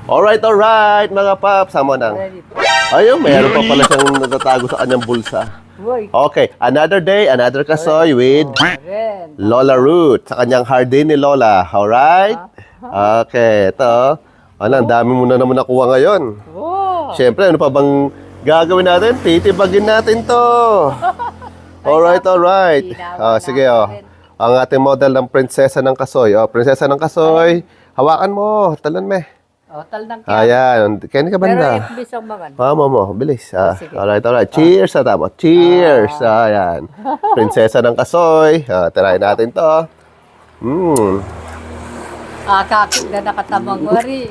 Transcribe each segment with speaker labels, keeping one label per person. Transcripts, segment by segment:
Speaker 1: Alright, mga paps. Sama nang. Ayun, mayroon pa pala siyang natatago sa kanyang bulsa. Okay, another day, another kasoy with Lola Ruth sa kanyang hardin ni Lola. Alright? Okay, ito. Ang dami mo na naman nakuha ngayon. Siyempre, ano pa bang gagawin natin? Titibagin natin to. Alright. Sige, ang ating model ng prinsesa ng kasoy. Prinsesa ng kasoy. Hawakan mo. Talan me.
Speaker 2: Tal ng kaya.
Speaker 1: Ayan. Kaya ka banda.
Speaker 2: Pero FB ang mga.
Speaker 1: Mo. Bilis. Alright. Cheers sa tama. Cheers. Ayan. Prinsesa ng kasoy. Tirahin natin to.
Speaker 2: Kakit na nakatamang wari.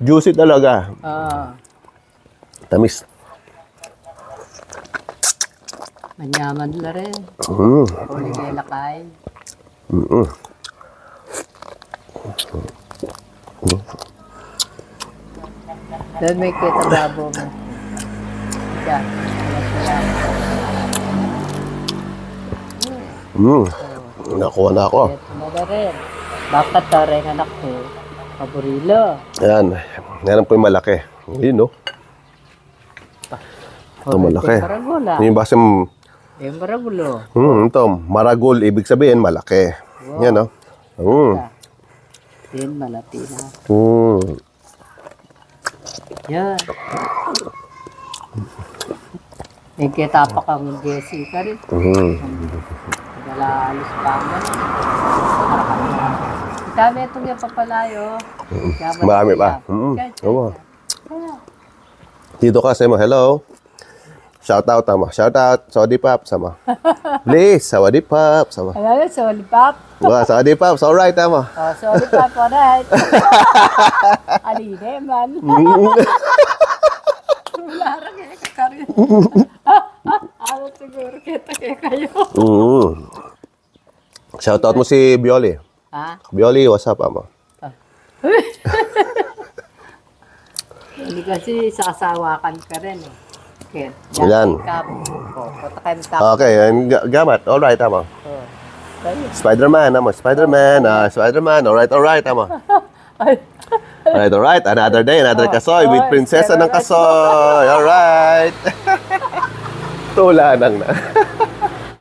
Speaker 1: Juicy talaga. Tamis.
Speaker 2: Manyaman na rin. Uli kayo lakay. Doon may kita babo mo. Diyan.
Speaker 1: Nakuha na ako.
Speaker 2: Ito na rin. Bakit taring anak ko? Paborilo.
Speaker 1: Ayan. Yan po yung malaki. Yun, no? Ito malaki.
Speaker 2: Maragula.
Speaker 1: Yung base
Speaker 2: Maragulo.
Speaker 1: ito, maragol. Ibig sabihin, malaki. Yan, no?
Speaker 2: Yan, malati na. Yan. May kita pa kang Jesse ka rin. Nagala-alis pa nga. Dami itong yung papalayo.
Speaker 1: Marami pa. Oo. Dito ka, Sema. Hello. Shout out, tama. Shout out. Saudi Pop, sama. Please, Saudi Pop, sama.
Speaker 2: Alam mo, Soli Pop.
Speaker 1: Saudi Pop, alright, tama.
Speaker 2: Soli Pop, alright. Aline, man. Larang eh, kakarin. Ano siguro kita kayo.
Speaker 1: Shout out mo si Bioli. Bioli, what's up, ama?
Speaker 2: Hindi kasi sasawakan ka rin eh.
Speaker 1: Yan. Okay, gamat. Alright, tama. Spider-Man, tama. Spider-Man. Alright, tama. Alright. Another day, another kasoy with prinsesa ng kasoy. Alright. Tulanang na.